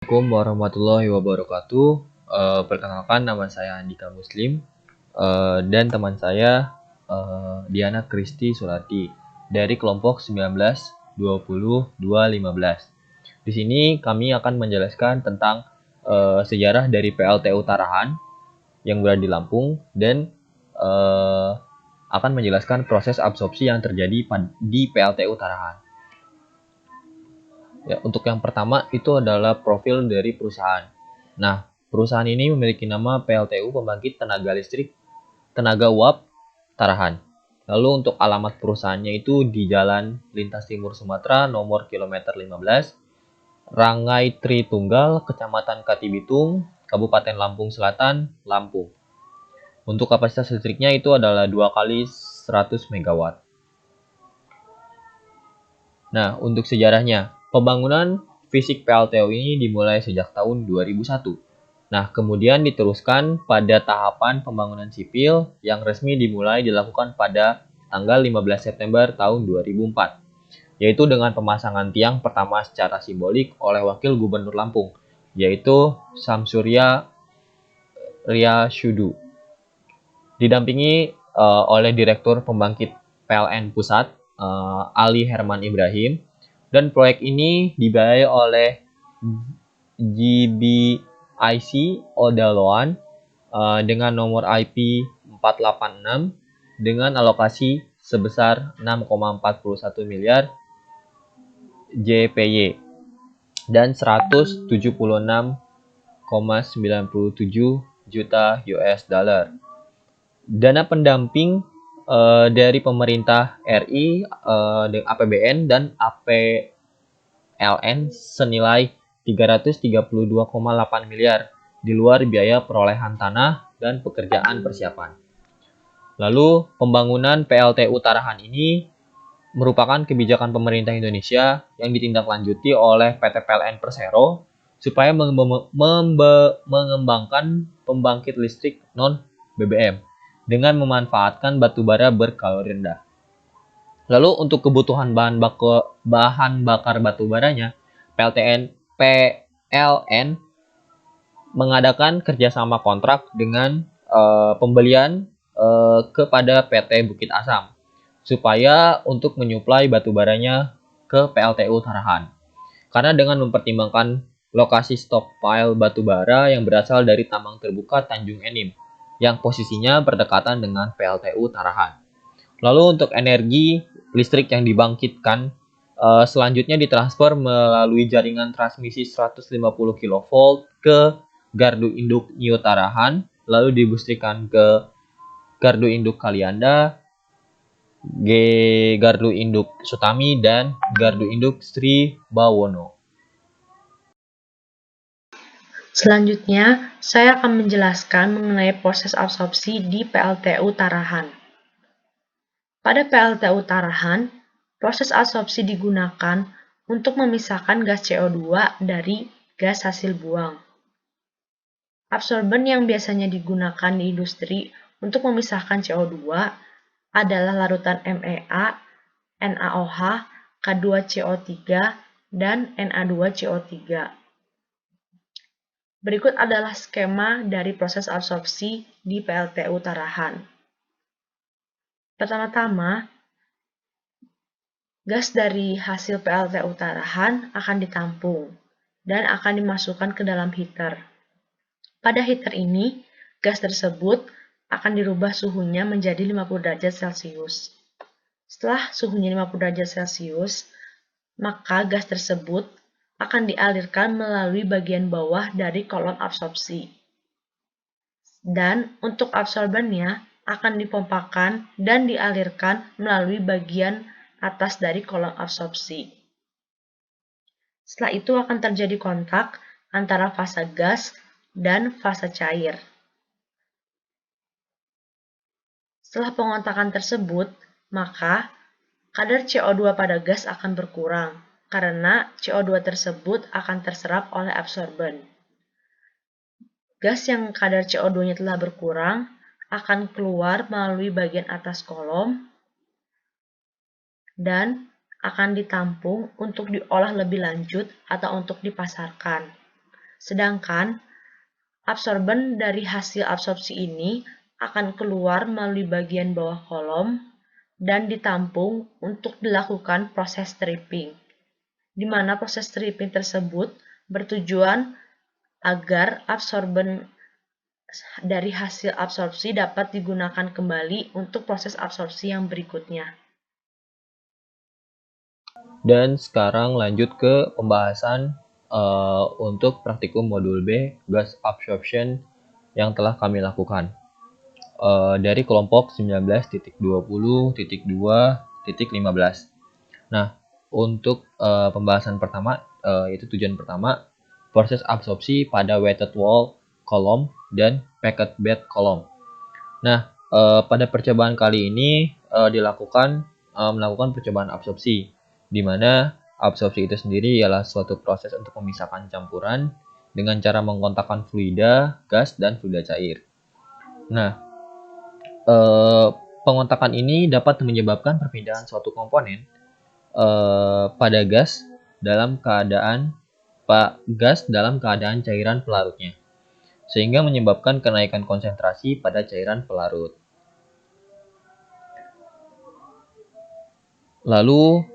Assalamualaikum warahmatullahi wabarakatuh. Perkenalkan, nama saya Andika Muslim, dan teman saya Diana Kristi Surati dari kelompok 19 20 215. Di sini kami akan menjelaskan tentang sejarah dari PLTU Tarahan yang berada di Lampung dan eh, akan menjelaskan proses absorpsi yang terjadi di PLTU Tarahan. Ya, untuk yang pertama itu adalah profil dari perusahaan. Nah, perusahaan ini memiliki nama PLTU Pembangkit Tenaga Listrik Tenaga Uap Tarahan. Lalu untuk alamat perusahaannya itu di Jalan Lintas Timur Sumatera nomor kilometer 15, Rangai Tritunggal, Kecamatan Katibitung, Kabupaten Lampung Selatan, Lampung. Untuk kapasitas listriknya itu adalah 2 kali 100 MW. Nah, untuk sejarahnya, pembangunan fisik PLTU ini dimulai sejak tahun 2001. Nah, kemudian diteruskan pada tahapan pembangunan sipil yang resmi dimulai dilakukan pada tanggal 15 September tahun 2004, yaitu dengan pemasangan tiang pertama secara simbolik oleh Wakil Gubernur Lampung, yaitu Samsurya Riyashudu, didampingi oleh Direktur Pembangkit PLN Pusat, Ali Herman Ibrahim, dan proyek ini dibiayai oleh GBIC Odaloan dengan nomor IP 486 dengan alokasi sebesar 6,41 miliar JPY dan 176,97 juta US dollar. Dana pendamping dari pemerintah RI, APBN dan APLN senilai 332,8 miliar di luar biaya perolehan tanah dan pekerjaan persiapan. Lalu pembangunan PLTU Tarahan ini merupakan kebijakan pemerintah Indonesia yang ditindaklanjuti oleh PT PLN Persero supaya mengembangkan pembangkit listrik non-BBM dengan memanfaatkan batubara berkalori rendah. Lalu untuk kebutuhan bahan bakar batubaranya, PLN mengadakan kerjasama kontrak dengan pembelian kepada PT Bukit Asam supaya untuk menyuplai batubaranya ke PLTU Tarahan. Karena dengan mempertimbangkan lokasi stockpile batubara yang berasal dari tambang terbuka Tanjung Enim yang posisinya berdekatan dengan PLTU Tarahan. Lalu untuk energi listrik yang dibangkitkan selanjutnya ditransfer melalui jaringan transmisi 150 kV ke Gardu Induk New Tarahan, lalu dibustrikan ke Gardu Induk Kalianda, Gardu Induk Sutami, dan Gardu Induk Sri Bawono. Selanjutnya, saya akan menjelaskan mengenai proses absorpsi di PLTU Tarahan. Pada PLTU Tarahan, proses absorpsi digunakan untuk memisahkan gas CO2 dari gas hasil buang. Absorben yang biasanya digunakan di industri untuk memisahkan CO2 adalah larutan MEA, NaOH, K2CO3, dan Na2CO3. Berikut adalah skema dari proses absorpsi di PLTU Tarahan. Pertama-tama, gas dari hasil PLTU Tarahan akan ditampung dan akan dimasukkan ke dalam heater. Pada heater ini, gas tersebut akan dirubah suhunya menjadi 50 derajat Celcius. Setelah suhunya 50 derajat Celcius, maka gas tersebut akan dialirkan melalui bagian bawah dari kolom absorpsi. Dan untuk absorbennya akan dipompakan dan dialirkan melalui bagian atas dari kolom absorpsi. Setelah itu akan terjadi kontak antara fasa gas dan fasa cair. Setelah pengontakan tersebut, maka kadar CO2 pada gas akan berkurang karena CO2 tersebut akan terserap oleh absorben. Gas yang kadar CO2-nya telah berkurang akan keluar melalui bagian atas kolom dan akan ditampung untuk diolah lebih lanjut atau untuk dipasarkan. Sedangkan absorben dari hasil absorpsi ini akan keluar melalui bagian bawah kolom dan ditampung untuk dilakukan proses stripping, di mana proses stripping tersebut bertujuan agar absorben dari hasil absorpsi dapat digunakan kembali untuk proses absorpsi yang berikutnya. Dan sekarang lanjut ke pembahasan untuk praktikum modul B, gas absorption yang telah kami lakukan. Dari kelompok 19.20.2.15. Nah, untuk pembahasan pertama, yaitu tujuan pertama, proses absorpsi pada weighted wall column dan packed bed column. Nah, pada percobaan kali ini melakukan percobaan absorpsi, di mana absorpsi itu sendiri ialah suatu proses untuk memisahkan campuran dengan cara mengkontakkan fluida, gas, dan fluida cair. Nah, pengontakan ini dapat menyebabkan perpindahan suatu komponen pada gas dalam keadaan cairan pelarutnya, sehingga menyebabkan kenaikan konsentrasi pada cairan pelarut. Lalu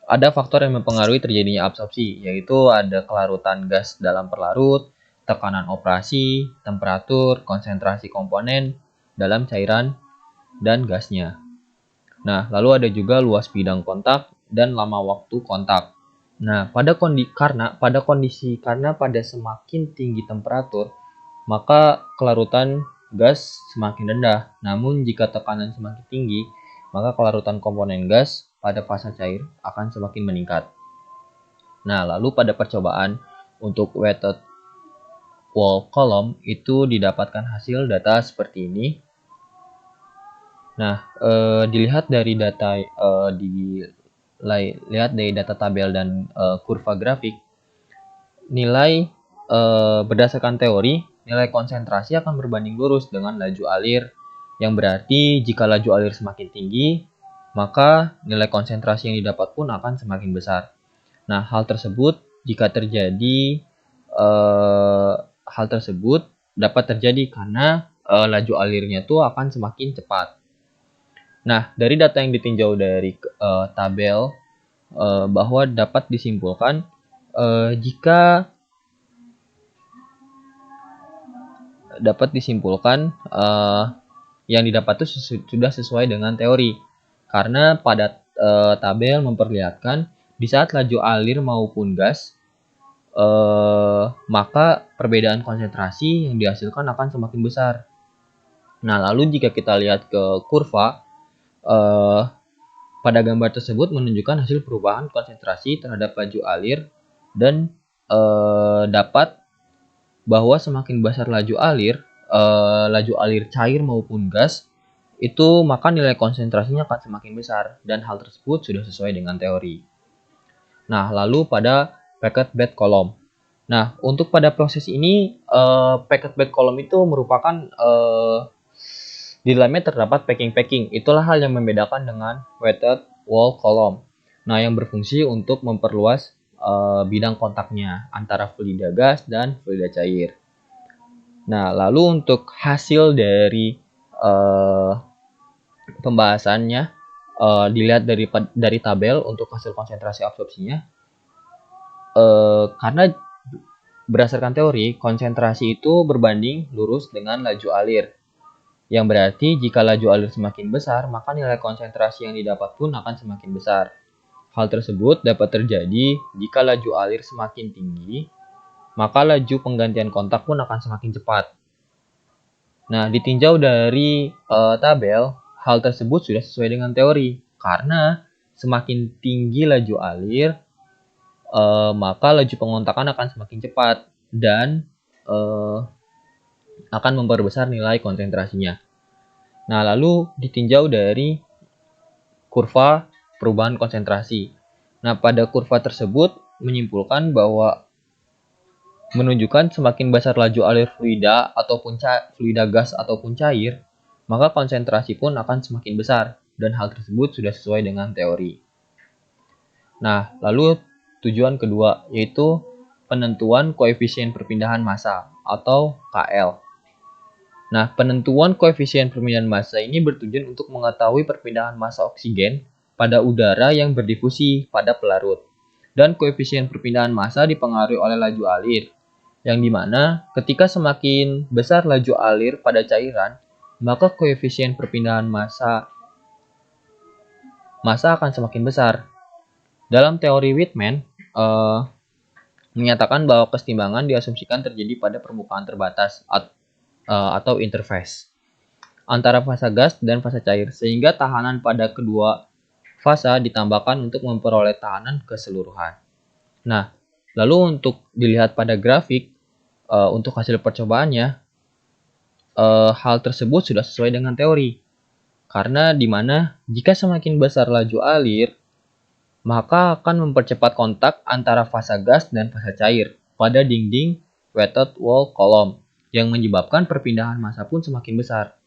ada faktor yang mempengaruhi terjadinya absorpsi, yaitu ada kelarutan gas dalam pelarut, tekanan operasi, temperatur, konsentrasi komponen dalam cairan dan gasnya. Nah, lalu ada juga luas bidang kontak dan lama waktu kontak. Nah, karena pada semakin tinggi temperatur, maka kelarutan gas semakin rendah. Namun jika tekanan semakin tinggi, maka kelarutan komponen gas pada fase cair akan semakin meningkat. Nah, lalu pada percobaan untuk weighted wall column itu didapatkan hasil data seperti ini. Nah, dilihat dari data tabel dan kurva grafik, nilai berdasarkan teori, nilai konsentrasi akan berbanding lurus dengan laju alir, yang berarti jika laju alir semakin tinggi, maka nilai konsentrasi yang didapat pun akan semakin besar. Nah, hal tersebut dapat terjadi karena laju alirnya itu akan semakin cepat. Nah, dari data yang ditinjau dari tabel, bahwa dapat disimpulkan jika yang didapat itu sudah sesuai dengan teori, karena pada tabel memperlihatkan di saat laju alir maupun gas, maka perbedaan konsentrasi yang dihasilkan akan semakin besar. Nah, lalu jika kita lihat ke kurva, pada gambar tersebut menunjukkan hasil perubahan konsentrasi terhadap laju alir, dan dapat bahwa semakin besar laju alir cair maupun gas, itu maka nilai konsentrasinya akan semakin besar, dan hal tersebut sudah sesuai dengan teori. Nah, lalu pada packed bed column. Nah, untuk pada proses ini, packed bed column itu merupakan di dalamnya terdapat packing. Itulah hal yang membedakan dengan weighted wall column. Nah, yang berfungsi untuk memperluas bidang kontaknya antara fluida gas dan fluida cair. Nah, lalu untuk hasil dari pembahasannya, dilihat dari tabel untuk hasil konsentrasi absorpsinya, karena berdasarkan teori, konsentrasi itu berbanding lurus dengan laju alir, yang berarti jika laju alir semakin besar, maka nilai konsentrasi yang didapat pun akan semakin besar. Hal tersebut dapat terjadi jika laju alir semakin tinggi, maka laju penggantian kontak pun akan semakin cepat. Nah, ditinjau dari tabel, hal tersebut sudah sesuai dengan teori, karena semakin tinggi laju alir, maka laju pengontakan akan semakin cepat dan akan memperbesar nilai konsentrasinya. Nah, lalu ditinjau dari kurva perubahan konsentrasi. Nah, pada kurva tersebut menyimpulkan bahwa menunjukkan semakin besar laju alir fluida gas ataupun cair, maka konsentrasi pun akan semakin besar, dan hal tersebut sudah sesuai dengan teori. Nah, lalu tujuan kedua, yaitu penentuan koefisien perpindahan massa atau KL. Nah, penentuan koefisien perpindahan massa ini bertujuan untuk mengetahui perpindahan massa oksigen pada udara yang berdifusi pada pelarut. Dan koefisien perpindahan massa dipengaruhi oleh laju alir, yang dimana ketika semakin besar laju alir pada cairan, maka koefisien perpindahan massa akan semakin besar. Dalam teori Weightman, menyatakan bahwa kesetimbangan diasumsikan terjadi pada permukaan terbatas atau interface antara fasa gas dan fasa cair, sehingga tahanan pada kedua fasa ditambahkan untuk memperoleh tahanan keseluruhan. Nah, lalu untuk dilihat pada grafik, untuk hasil percobaannya, hal tersebut sudah sesuai dengan teori. Karena di mana jika semakin besar laju alir, maka akan mempercepat kontak antara fasa gas dan fasa cair pada dinding wetted wall column, yang menyebabkan perpindahan massa pun semakin besar.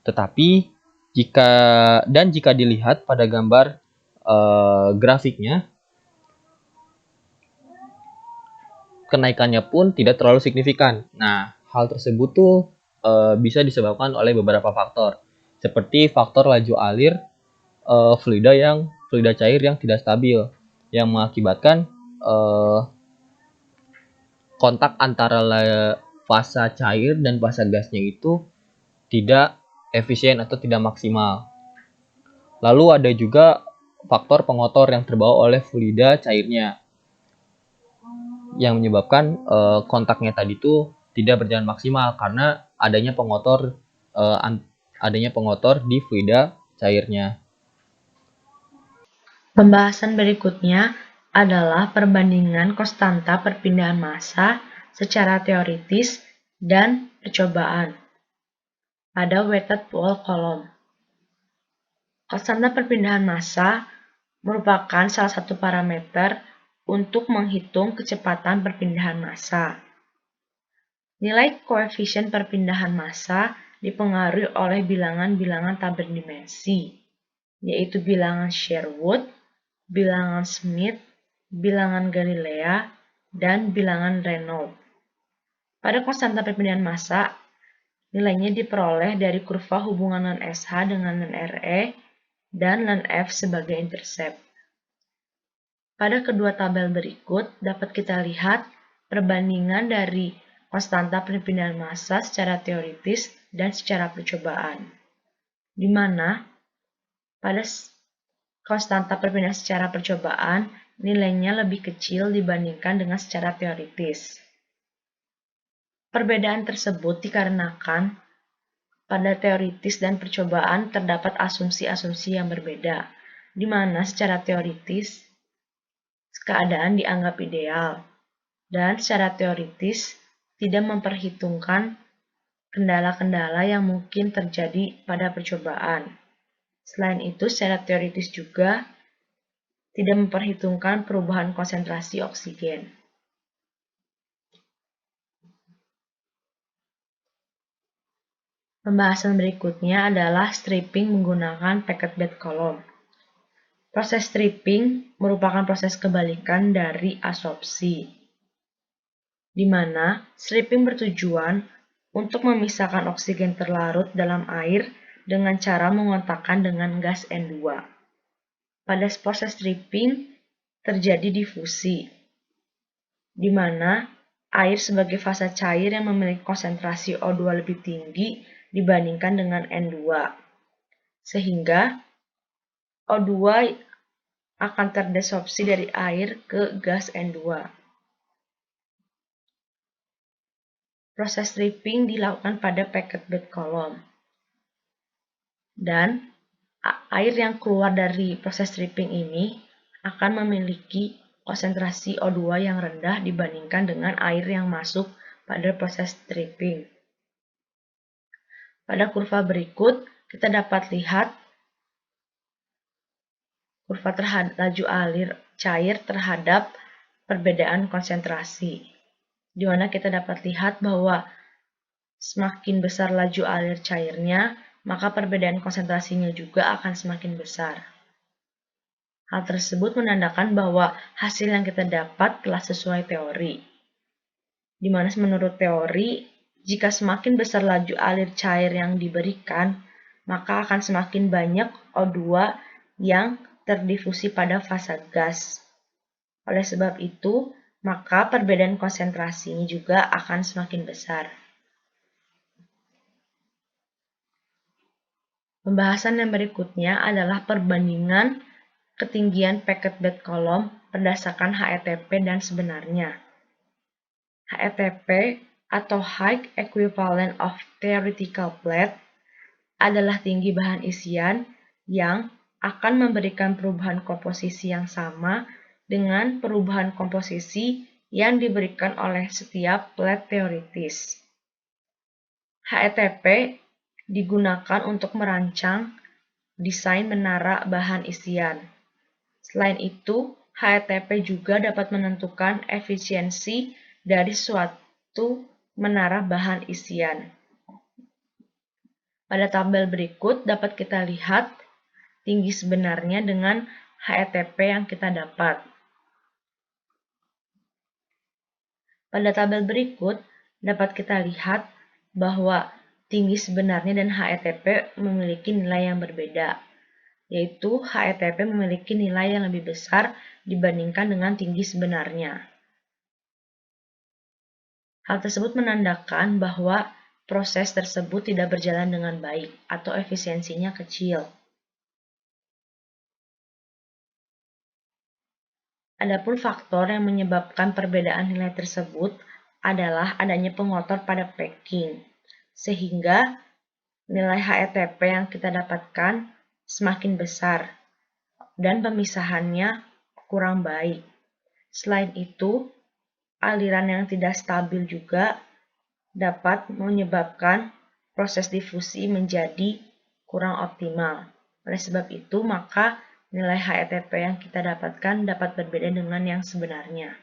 Tetapi jika dilihat pada gambar grafiknya, kenaikannya pun tidak terlalu signifikan. Nah, hal tersebut tuh bisa disebabkan oleh beberapa faktor, seperti faktor laju alir fluida cair yang tidak stabil, yang mengakibatkan kontak antara fasa cair dan fasa gasnya itu tidak efisien atau tidak maksimal. Lalu ada juga faktor pengotor yang terbawa oleh fluida cairnya, yang menyebabkan kontaknya tadi itu tidak berjalan maksimal karena adanya pengotor di fluida cairnya. Pembahasan berikutnya adalah perbandingan konstanta perpindahan massa secara teoritis dan percobaan pada wetted wall column. Konstanta perpindahan massa merupakan salah satu parameter untuk menghitung kecepatan perpindahan massa. Nilai koefisien perpindahan massa dipengaruhi oleh bilangan-bilangan tak berdimensi, yaitu bilangan Sherwood, bilangan Smith, bilangan Galilea, dan bilangan Reynolds. Pada konstanta perpindahan massa, nilainya diperoleh dari kurva hubungan ln SH dengan ln RE dan ln F sebagai intercept. Pada kedua tabel berikut dapat kita lihat perbandingan dari konstanta perpindahan massa secara teoritis dan secara percobaan, di mana pada konstanta perpindahan secara percobaan nilainya lebih kecil dibandingkan dengan secara teoritis. Perbedaan tersebut dikarenakan pada teoritis dan percobaan terdapat asumsi-asumsi yang berbeda, di mana secara teoritis keadaan dianggap ideal, dan secara teoritis tidak memperhitungkan kendala-kendala yang mungkin terjadi pada percobaan. Selain itu, secara teoritis juga tidak memperhitungkan perubahan konsentrasi oksigen. Pembahasan berikutnya adalah stripping menggunakan packet bed column. Proses stripping merupakan proses kebalikan dari adsorpsi, di mana stripping bertujuan untuk memisahkan oksigen terlarut dalam air dengan cara mengontakkan dengan gas N2. Pada proses stripping terjadi difusi, di mana air sebagai fasa cair yang memiliki konsentrasi O2 lebih tinggi dibandingkan dengan N2, sehingga O2 akan terdesorpsi dari air ke gas N2. Proses stripping dilakukan pada packet bed column, dan air yang keluar dari proses stripping ini akan memiliki konsentrasi O2 yang rendah dibandingkan dengan air yang masuk pada proses stripping. Pada kurva berikut, kita dapat lihat kurva terhadap laju alir cair terhadap perbedaan konsentrasi, di mana kita dapat lihat bahwa semakin besar laju alir cairnya, maka perbedaan konsentrasinya juga akan semakin besar. Hal tersebut menandakan bahwa hasil yang kita dapat telah sesuai teori. Di mana menurut teori, jika semakin besar laju alir cair yang diberikan, maka akan semakin banyak O2 yang terdifusi pada fase gas. Oleh sebab itu, maka perbedaan konsentrasinya juga akan semakin besar. Pembahasan yang berikutnya adalah perbandingan ketinggian packet bed column berdasarkan HETP dan sebenarnya. HETP atau High Equivalent of Theoretical Plate adalah tinggi bahan isian yang akan memberikan perubahan komposisi yang sama dengan perubahan komposisi yang diberikan oleh setiap plate teoritis. HETP digunakan untuk merancang desain menara bahan isian. Selain itu, HETP juga dapat menentukan efisiensi dari suatu menara bahan isian. Pada tabel berikut dapat kita lihat tinggi sebenarnya dengan HETP yang kita dapat. Pada tabel berikut dapat kita lihat bahwa tinggi sebenarnya dan HETP memiliki nilai yang berbeda, yaitu HETP memiliki nilai yang lebih besar dibandingkan dengan tinggi sebenarnya. Hal tersebut menandakan bahwa proses tersebut tidak berjalan dengan baik atau efisiensinya kecil. Adapun faktor yang menyebabkan perbedaan nilai tersebut adalah adanya pengotor pada packing, sehingga nilai HETP yang kita dapatkan semakin besar dan pemisahannya kurang baik. Selain itu, aliran yang tidak stabil juga dapat menyebabkan proses difusi menjadi kurang optimal. Oleh sebab itu, maka nilai HETP yang kita dapatkan dapat berbeda dengan yang sebenarnya.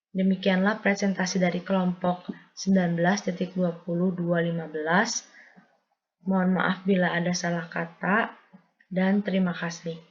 Demikianlah presentasi dari kelompok 19.20.215. Mohon maaf bila ada salah kata, dan terima kasih.